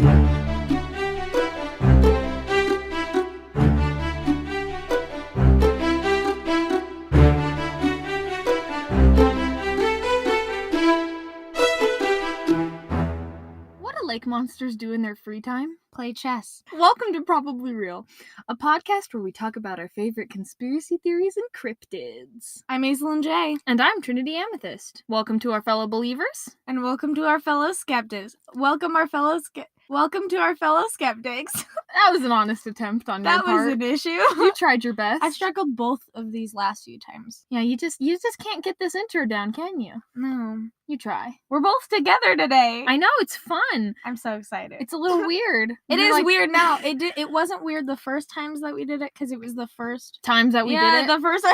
Lake monsters do in their free time? Play chess. Welcome to Probably Real, a podcast where we talk about our favorite conspiracy theories and cryptids. I'm Aislinn J. And I'm Trinity Amethyst. Welcome to our fellow believers. And welcome to our fellow skeptics. Welcome to our fellow skeptics. That was an honest attempt on your part. That was an issue. You tried your best. I struggled both of these last few times. Yeah, you just can't get this intro down, can you? No. You try. We're both together today. I know, it's fun. I'm so excited. It's a little weird. It is weird now. It wasn't weird the first times that we did it because it was the first times that we did it. The first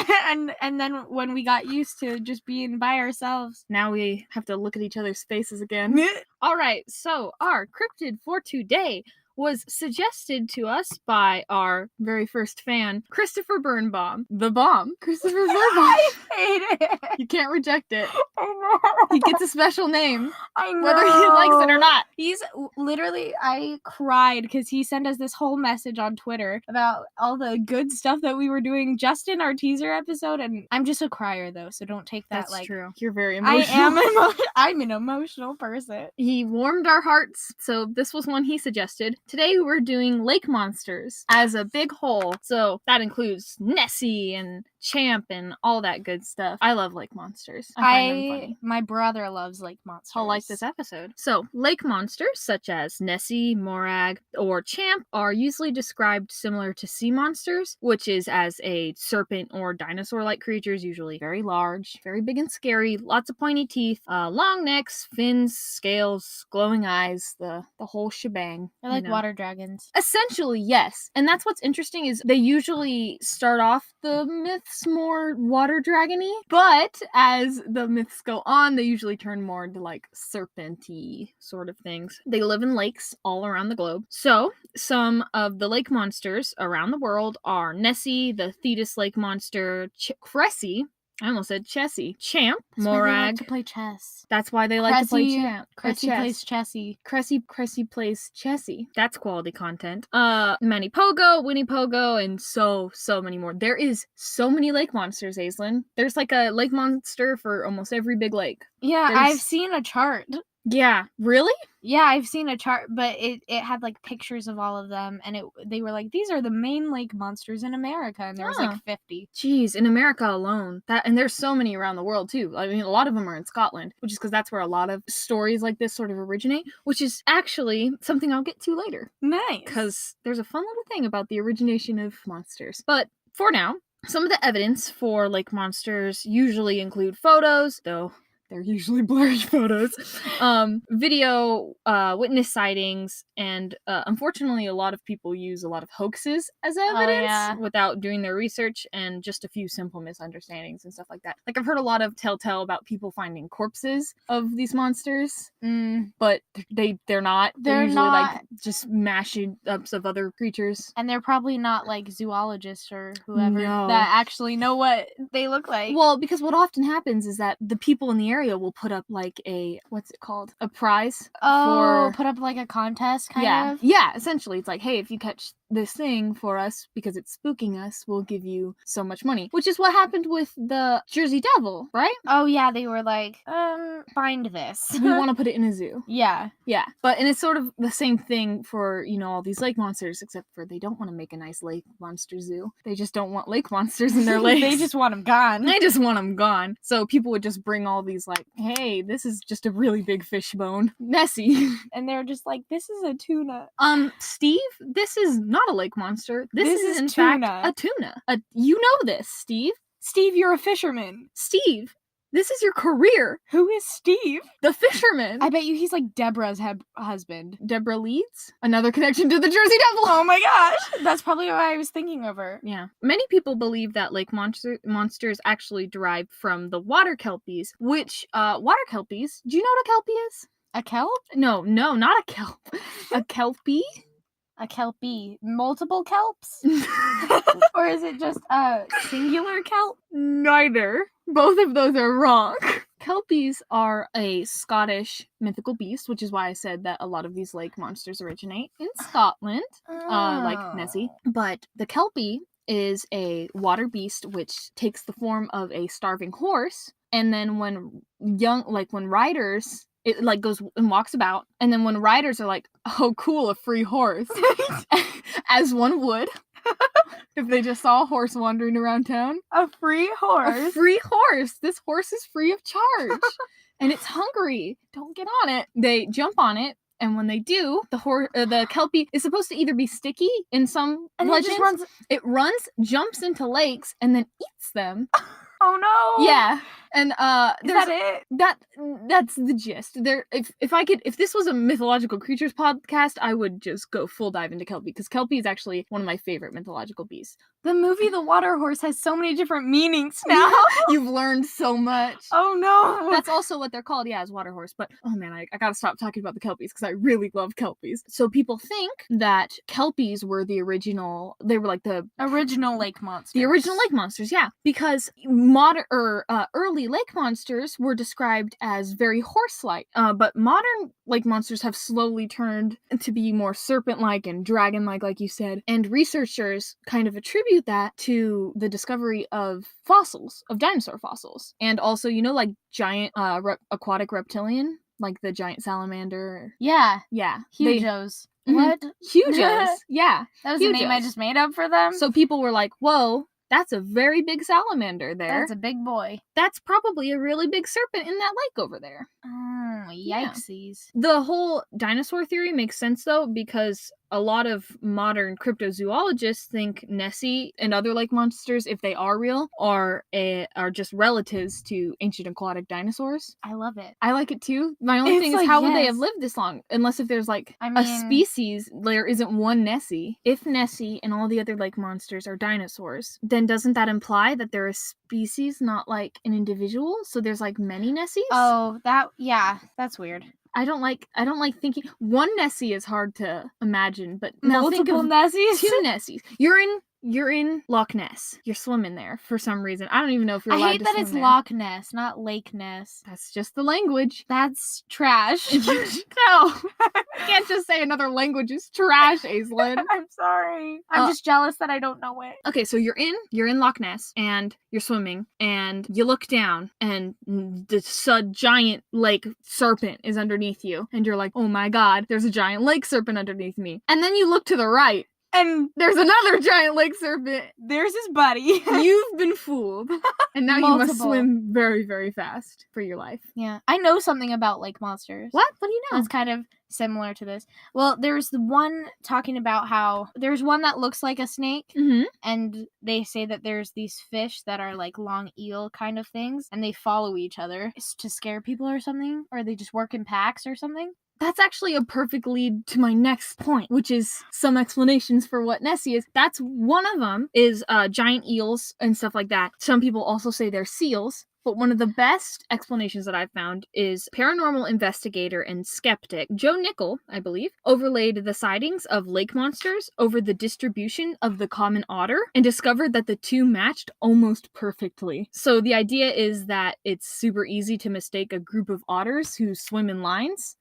and then when we got used to just being by ourselves. Now we have to look at each other's faces again. All right, so our cryptid for today was suggested to us by our very first fan, Christopher Birnbaum. The bomb. Christopher Birnbaum. I hate it. You can't reject it. I know. He gets a special name. I know. Whether he likes it or not. He's literally, I cried because he sent us this whole message on Twitter about all the good stuff that we were doing just in our teaser episode. And I'm just a crier though, so don't take that. That's true. You're very emotional. I'm an emotional person. He warmed our hearts, so this was one he suggested. Today we're doing lake monsters as a big whole, so that includes Nessie and Champ and all that good stuff. I love lake monsters. I find them funny. My brother loves lake monsters. I'll like this episode. So, lake monsters such as Nessie, Morag, or Champ are usually described similar to sea monsters, which is as a serpent or dinosaur-like creatures, usually very large, very big and scary, lots of pointy teeth, long necks, fins, scales, glowing eyes, the whole shebang. They're like water dragons. Essentially, yes. And that's what's interesting is they usually start off the myths more water dragony, but as the myths go on, they usually turn more into like serpent-y sort of things. They live in lakes all around the globe. So, some of the lake monsters around the world are Nessie, the Thetis lake monster, Cressy, I almost said Chessie. Champ, Morag. They like to play chess. That's why they like to play Champ. Cressy plays Chessie. Cressy plays Chessie. That's quality content. Manny Pogo, Winnie Pogo, and so many more. There is so many lake monsters, Aislinn. There's like a lake monster for almost every big lake. Yeah, I've seen a chart. Yeah, really? Yeah, I've seen a chart, but it had like pictures of all of them, and they were like, these are the main lake monsters in America, and there was like 50. Jeez, in America alone. And there's so many around the world too. I mean, a lot of them are in Scotland, which is because that's where a lot of stories like this sort of originate, which is actually something I'll get to later. Nice. Because there's a fun little thing about the origination of monsters. But for now, some of the evidence for lake monsters usually include photos, though they're usually blurry photos, video, witness sightings, and unfortunately a lot of people use a lot of hoaxes as evidence without doing their research and just a few simple misunderstandings and stuff like that. Like I've heard a lot of telltale about people finding corpses of these monsters, but they're not. They're usually not like just mashups of other creatures. And they're probably not like zoologists or whoever that actually know what they look like. Well, because what often happens is that the people in the area will put up like a prize. Put up like a contest kind of? Yeah, essentially it's like, hey, if you catch this thing for us because it's spooking us, we'll give you so much money, which is what happened with the Jersey Devil, right? Oh yeah, they were like, find this. We want to put it in a zoo. Yeah And it's sort of the same thing for, all these lake monsters, except for they don't want to make a nice lake monster zoo. They just don't want lake monsters in their lakes. They just want them gone. They just want them gone. So people would just bring all these like, hey, this is just a really big fish bone, Nessie. And they're just like, this is a tuna. Steve, this is not a lake monster. This is in tuna. Fact a tuna. You know this, Steve. Steve, you're a fisherman. Steve, this is your career. Who is Steve? The fisherman. I bet you he's like Deborah's husband. Deborah Leeds? Another connection to the Jersey Devil. Oh my gosh. That's probably why I was thinking of her. Yeah. Many people believe that lake monsters actually derive from the water kelpies, which, water kelpies, do you know what a kelpie is? A kelp? No, not a kelp. A kelpie? A kelpie. Multiple kelps? Or is it just a singular kelp? Neither. Both of those are wrong. Kelpies are a Scottish mythical beast, which is why I said that a lot of these lake monsters originate in Scotland, like Nessie. But the Kelpie is a water beast which takes the form of a starving horse, and then when riders, it like goes and walks about, and then when riders are like, oh cool, a free horse, as one would if they just saw a horse wandering around town. A free horse? A free horse! This horse is free of charge. And it's hungry. Don't get on it. They jump on it, and when they do, the Kelpie is supposed to either be sticky in some legends. It runs, jumps into lakes, and then eats them. Oh no! Yeah. And is that it? That's the gist. If this was a mythological creatures podcast, I would just go full dive into Kelpie, because Kelpie is actually one of my favorite mythological beasts. The movie The Water Horse has so many different meanings now. You've learned so much. Oh no! That's also what they're called, yeah, as water horse. But oh man, I gotta stop talking about the Kelpies, because I really love Kelpies. So people think that Kelpies were the original. They were like the original lake monsters. The original lake monsters, yeah, because early lake monsters were described as very horse-like, but modern lake monsters have slowly turned to be more serpent-like and dragon-like, like you said, and researchers kind of attribute that to the discovery of fossils, of dinosaur fossils, and also, like giant aquatic reptilian, like the giant salamander. Yeah. Hugos. What? Hugos. Yeah. That was the name I just made up for them? So people were like, whoa, that's a very big salamander there. That's a big boy. That's probably a really big serpent in that lake over there. Oh, yikesies. Yeah. The whole dinosaur theory makes sense, though, because a lot of modern cryptozoologists think Nessie and other lake monsters, if they are real, are just relatives to ancient aquatic dinosaurs. I love it. I like it too. My only thing is, how would they have lived this long? Unless if there's a species, there isn't one Nessie. If Nessie and all the other lake monsters are dinosaurs, then doesn't that imply that they're a species, not like an individual? So there's like many Nessies? Oh, that's weird. I don't like thinking one Nessie is hard to imagine, but multiple Nessies? 2 Nessies. You're in Loch Ness. You're swimming there for some reason. I don't even know if you're allowed to swim there. I hate that it's Loch Ness, not Lake Ness. That's just the language. That's trash. No. You can't just say another language is trash, Aislinn. I'm sorry. I'm just jealous that I don't know it. Okay, so you're in Loch Ness, and you're swimming, and you look down, and the giant lake serpent is underneath you, and you're like, oh my god, there's a giant lake serpent underneath me. And then you look to the right, and there's another giant lake serpent. There's his buddy. You've been fooled. And now you must swim very, very fast for your life. Yeah. I know something about lake monsters. What? What do you know? That's kind of similar to this. Well, there's the one talking about how there's one that looks like a snake, and they say that there's these fish that are like long eel kind of things, and they follow each other to scare people or something, or they just work in packs or something. That's actually a perfect lead to my next point, which is some explanations for what Nessie is. That's one of them, is giant eels and stuff like that. Some people also say they're seals. But one of the best explanations that I've found is paranormal investigator and skeptic Joe Nickel, I believe, overlaid the sightings of lake monsters over the distribution of the common otter and discovered that the two matched almost perfectly. So the idea is that it's super easy to mistake a group of otters who swim in lines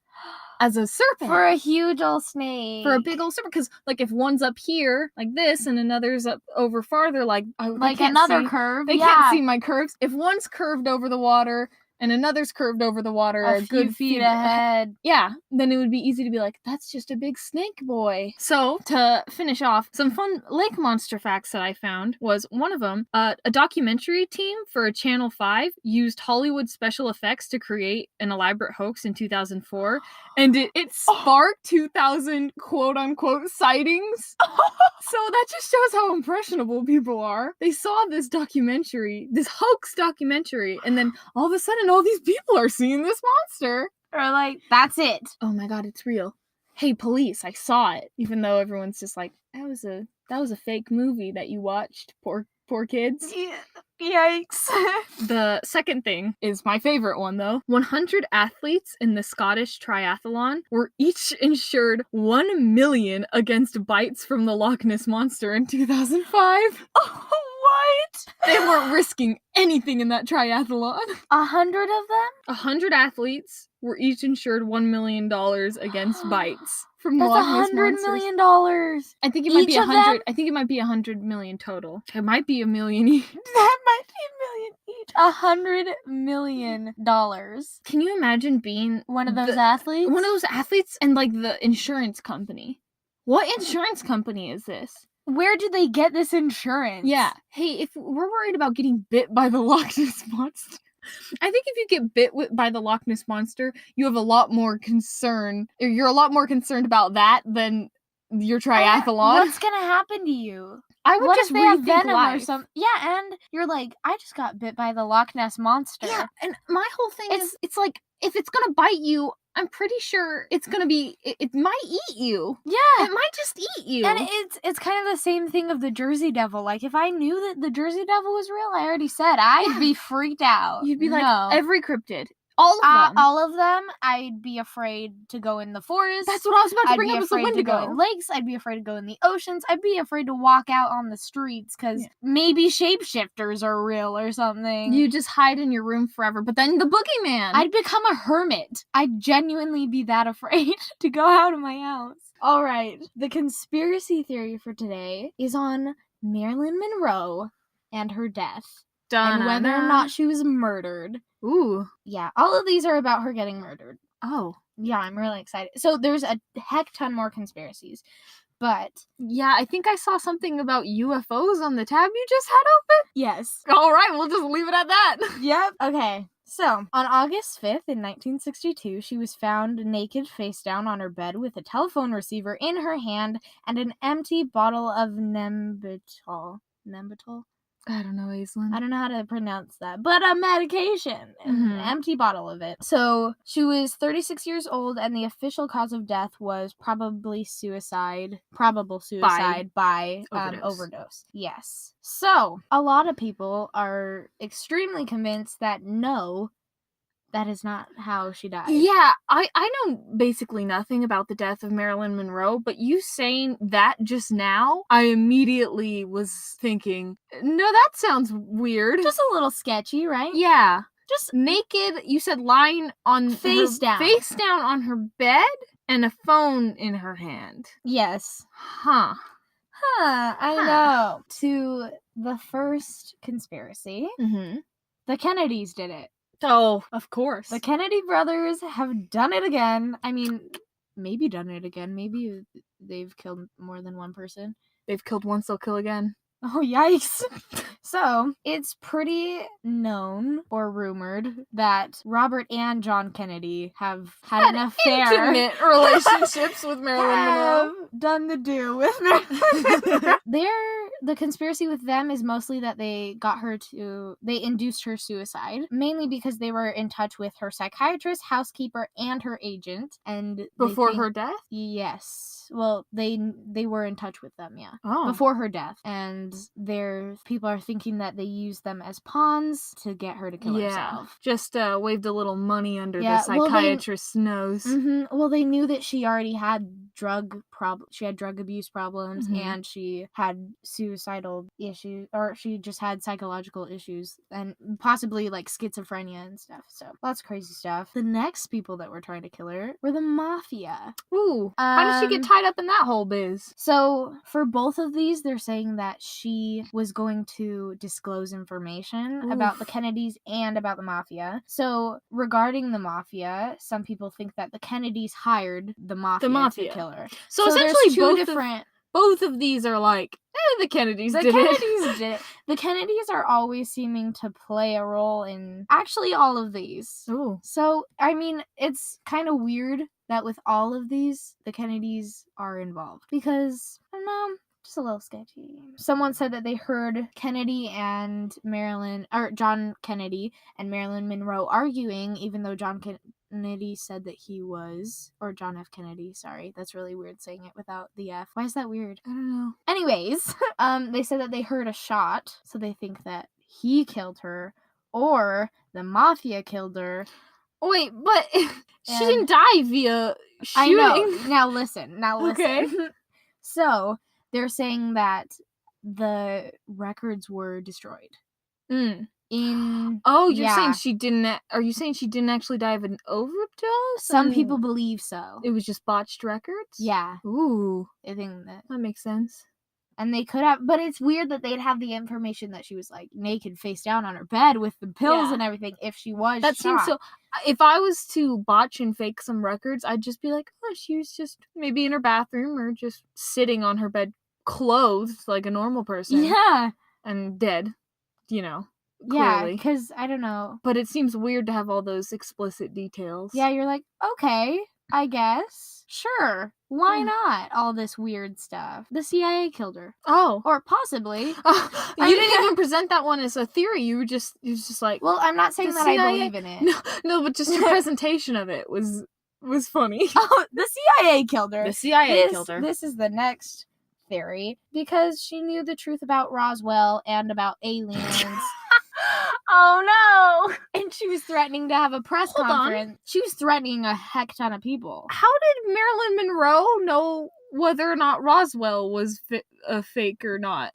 as a serpent. For a huge old snake. For a big old serpent. Because, like, if one's up here, like this, and another's up over farther, like another curve. They can't see my curves. If one's curved over the water, and another's curved over the water a good feet ahead. Yeah, then it would be easy to be like, that's just a big snake boy. So, to finish off, some fun lake monster facts that I found was one of them, a documentary team for Channel 5 used Hollywood special effects to create an elaborate hoax in 2004, and it sparked 2,000 quote-unquote sightings. So that just shows how impressionable people are. They saw this documentary, this hoax documentary, and then all of a sudden all these people are seeing this monster. Or like, that's it. Oh my god, it's real. Hey, police, I saw it. Even though everyone's just like, that was a fake movie that you watched. Poor kids. Yeah. Yikes. The second thing is my favorite one, though. 100 athletes in the Scottish triathlon were each insured $1 million against bites from the Loch Ness Monster in 2005. Oh, What? They weren't risking anything in that triathlon. 100 of them? 100 athletes were each insured $1 million against bites from the That's Loch Ness $100 monsters. million. I think it might Each be of 100. them? I think it might be 100 million total. It might be $1 million each. That might be $1 million each. $100 million. Can you imagine being One of those athletes? One of those athletes and like the insurance company. What insurance company is this? Where do they get this insurance? Yeah. Hey, if we're worried about getting bit by the Loch Ness monster, I think if you get bit by the Loch Ness monster, you have a lot more concern. Or you're a lot more concerned about that than your triathlon. What's gonna happen to you? I would What just if they have rethink venom life. or something? Yeah, and you're like, I just got bit by the Loch Ness monster. Yeah, and my whole thing is, it's like, if it's gonna bite you, I'm pretty sure it's gonna be, it might eat you. Yeah. It might just eat you. And it's kind of the same thing of the Jersey Devil. Like, if I knew that the Jersey Devil was real, I already said, I'd be freaked out. You'd be like, no. every cryptid. All of them. All of them, I'd be afraid to go in the forest. That's what I was about to bring up, was the I'd be afraid to go in lakes. I'd be afraid to go in the oceans. I'd be afraid to walk out on the streets because maybe shapeshifters are real or something. You just hide in your room forever, but then the boogeyman. I'd become a hermit. I'd genuinely be that afraid to go out of my house. All right, the conspiracy theory for today is on Marilyn Monroe and her death. And whether or not she was murdered. Ooh. Yeah, all of these are about her getting murdered. Oh. Yeah, I'm really excited. So there's a heck ton more conspiracies. But yeah, I think I saw something about UFOs on the tab you just had open. Yes. All right, we'll just leave it at that. Yep. Okay. So, on August 5th in 1962, she was found naked face down on her bed with a telephone receiver in her hand and an empty bottle of Nembutal. Nembutal? I don't know, Aislinn. I don't know how to pronounce that, but a medication. An empty bottle of it. So, she was 36 years old, and the official cause of death was probable suicide by overdose. Yes. So, a lot of people are extremely convinced that no, that is not how she died. Yeah, I know basically nothing about the death of Marilyn Monroe, but you saying that just now, I immediately was thinking, no, that sounds weird. Just a little sketchy, right? Yeah. Just naked, you said lying on face down on her bed and a phone in her hand. Yes. Huh. I know. To the first conspiracy, the Kennedys did it. Oh, of course. The Kennedy brothers have done it again. I mean, maybe done it again. Maybe they've killed more than one person. They've killed once, they'll kill again. Oh, yikes. So, it's pretty known or rumored that Robert and John Kennedy have had an affair. Intimate relationships with Marilyn Monroe. Done the do with Marilyn Monroe. The conspiracy with them is mostly that they induced her suicide, mainly because they were in touch with her psychiatrist, housekeeper, and her agent. And before her death? Yes. Well, they were in touch with them, yeah. Oh. Before her death. And people are thinking that they used them as pawns to get her to kill herself. Just waved a little money under the psychiatrist's nose. Well, they knew that she already had drug abuse problems, and she had suicidal issues, or she just had psychological issues, and possibly like schizophrenia and stuff. So lots of crazy stuff. The next people that were trying to kill her were the mafia. Ooh. How did she get tied up in that whole biz? So for both of these, they're saying that she was going to disclose information about the Kennedys and about the mafia. So regarding the mafia, some people think that the Kennedys hired the mafia. To kill her. So essentially both of these are like, the Kennedys did it. The Kennedys are always seeming to play a role in actually all of these. Ooh. So, I mean, it's kind of weird that with all of these, the Kennedys are involved. Because, I don't know, just a little sketchy. Someone said that they heard John Kennedy and Marilyn Monroe arguing, even though John Kennedy said that he was, or John F. Kennedy, sorry. That's really weird saying it without the F. Why is that weird? I don't know. Anyways, they said that they heard a shot, so they think that he killed her, or the mafia killed her. Wait, but she didn't die via shooting. I know. Now listen. Okay. So, they're saying that the records were destroyed. Mm. You're saying she didn't... Are you saying she didn't actually die of an overdose? Some people believe so. It was just botched records? Yeah. Ooh. I think that makes sense. And they could have, but it's weird that they'd have the information that she was like naked face down on her bed with the pills and everything if she was That shot. seems so... If I was to botch and fake some records, I'd just be like, oh, she was just maybe in her bathroom or just sitting on her bed clothed like a normal person. Yeah. And dead, clearly. Yeah, because, I don't know. But it seems weird to have all those explicit details. Yeah, you're like, okay, I guess. Sure. Why not? All this weird stuff. The CIA killed her. Oh. Or possibly. You didn't even present that one as a theory. You were just like... Well, I'm not saying that CIA... I believe in it. No, but just your presentation of it was funny. Oh, the CIA killed her. The CIA killed her. This is the next theory. Because she knew the truth about Roswell and about aliens. Oh no! And she was threatening to have a press conference. She was threatening a heck ton of people. How did Marilyn Monroe know whether or not Roswell was a fake or not?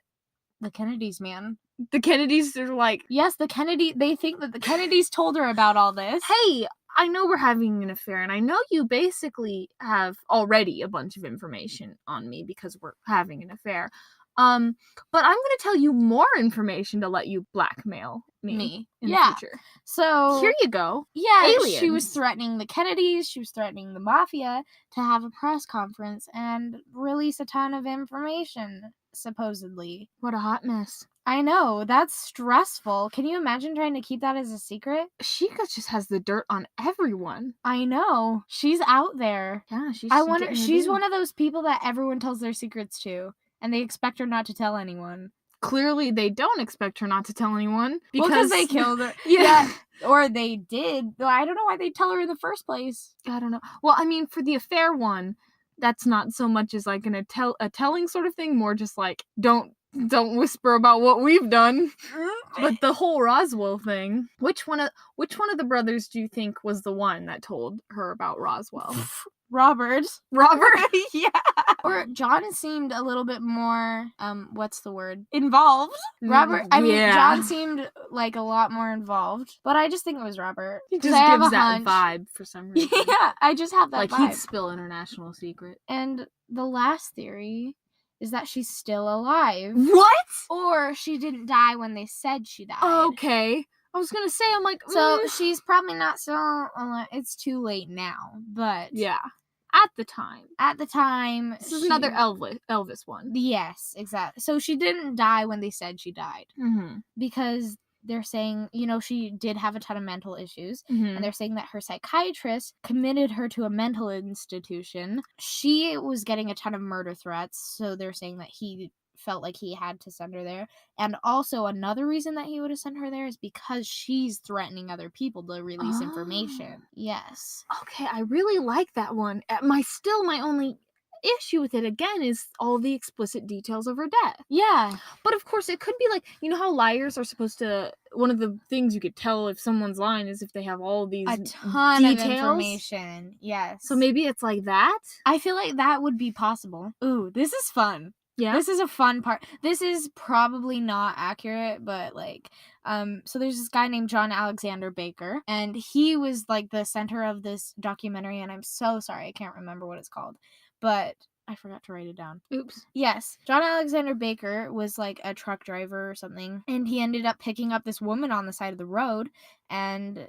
The Kennedys, man. The Kennedys are like... Yes, they think that the Kennedys told her about all this. Hey, I know we're having an affair, and I know you basically have already a bunch of information on me because we're having an affair. But I'm gonna tell you more information to let you blackmail me in the future. So here you go. Yeah, aliens. She was threatening the Kennedys, she was threatening the mafia to have a press conference and release a ton of information, supposedly. What a hot mess. I know, that's stressful. Can you imagine trying to keep that as a secret? She just has the dirt on everyone. I know. She's out there. Yeah, she's one of those people that everyone tells their secrets to. And they expect her not to tell anyone. Clearly, they don't expect her not to tell anyone. Because they killed her. Yeah. Or they did. I don't know why they'd tell her in the first place. I don't know. Well, I mean, for the affair one, that's not so much as like a telling sort of thing. More just like, don't whisper about what we've done. But the whole Roswell thing. Which one of the brothers do you think was the one that told her about Roswell? Robert? Yeah. Or John seemed a little bit more, what's the word? Involved. John seemed like a lot more involved. But I just think it was Robert. He just gives that vibe for some reason. Yeah, I just have that vibe. Like he'd spill international secret. And the last theory is that she's still alive. What? Or she didn't die when they said she died. Okay. I was gonna say, I'm like... So she's probably not still alive. It's too late now, but... Yeah. At the time. This is another Elvis one. Yes, exactly. So she didn't die when they said she died. Mm-hmm. Because they're saying, she did have a ton of mental issues. Mm-hmm. And they're saying that her psychiatrist committed her to a mental institution. She was getting a ton of murder threats. So they're saying that he felt like he had to send her there. And also another reason that he would have sent her there is because she's threatening other people to release information. Yes. Okay, I really like that one. My only issue with it again is all the explicit details of her death. Yeah. But of course it could be like, how liars are supposed to... One of the things you could tell if someone's lying is if they have all these a ton details. Of information. Yes. So maybe it's like that? I feel like that would be possible. Ooh, this is fun. Yeah. This is a fun part. This is probably not accurate, but so there's this guy named John Alexander Baker, and he was like the center of this documentary, and I'm so sorry, I can't remember what it's called, but I forgot to write it down. Oops. Yes. John Alexander Baker was like a truck driver or something, and he ended up picking up this woman on the side of the road, and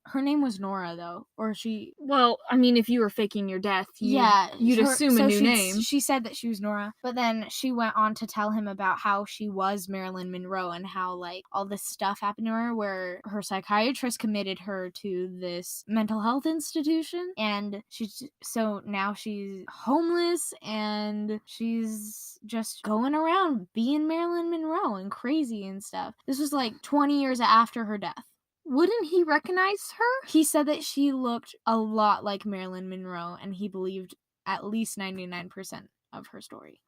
her name was Nora, though, or she... Well, I mean, if you were faking your death, you'd assume a new name. She said that she was Nora, but then she went on to tell him about how she was Marilyn Monroe and how, all this stuff happened to her where her psychiatrist committed her to this mental health institution, and so now she's homeless, and she's just going around being Marilyn Monroe and crazy and stuff. This was 20 years after her death. Wouldn't he recognize her? He said that she looked a lot like Marilyn Monroe, and he believed at least 99% of her story.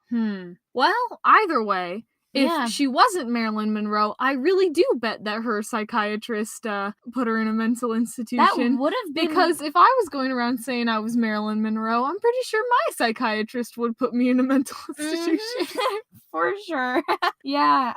Well, either way, if she wasn't Marilyn Monroe, I really do bet that her psychiatrist put her in a mental institution. That would have been... Because if I was going around saying I was Marilyn Monroe, I'm pretty sure my psychiatrist would put me in a mental institution. For sure. Yeah,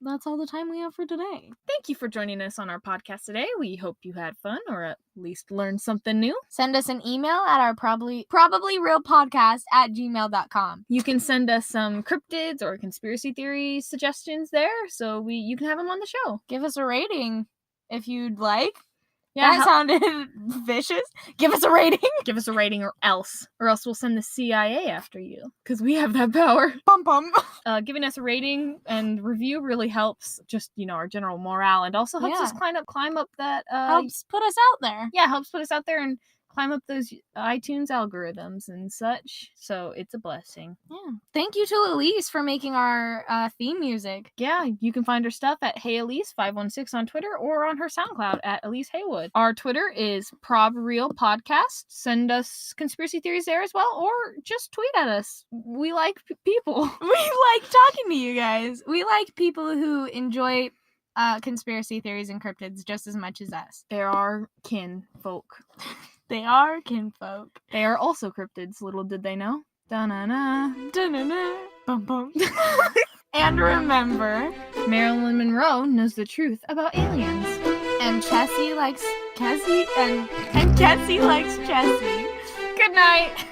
that's all the time we have for today. Thank you for joining us on our podcast today. We hope you had fun or at least learned something new. Send us an email at our probablyrealpodcast@gmail.com. You can send us some cryptids or conspiracy theory suggestions there, so you can have them on the show. Give us a rating if you'd like. Yeah, that sounded vicious. Give us a rating. Give us a rating or else we'll send the CIA after you, because we have that power. Bum bum. Giving us a rating and review really helps just, our general morale, and also helps us climb up that helps put us out there. Yeah, helps put us out there and climb up those iTunes algorithms and such. So it's a blessing. Yeah. Thank you to Elise for making our theme music. Yeah, you can find her stuff at HeyElise516 on Twitter or on her SoundCloud at Elise Haywood. Our Twitter is ProbRealPodcast. Send us conspiracy theories there as well, or just tweet at us. We like people. We like talking to you guys. We like people who enjoy conspiracy theories and cryptids just as much as us. They are kinfolk. They are kinfolk. They are also cryptids, little did they know. Da-na-na. Da-na-na. Bum bum. And remember, Marilyn Monroe knows the truth about aliens. And Chessie likes Cassie, and Cassie likes Chessie. Good night.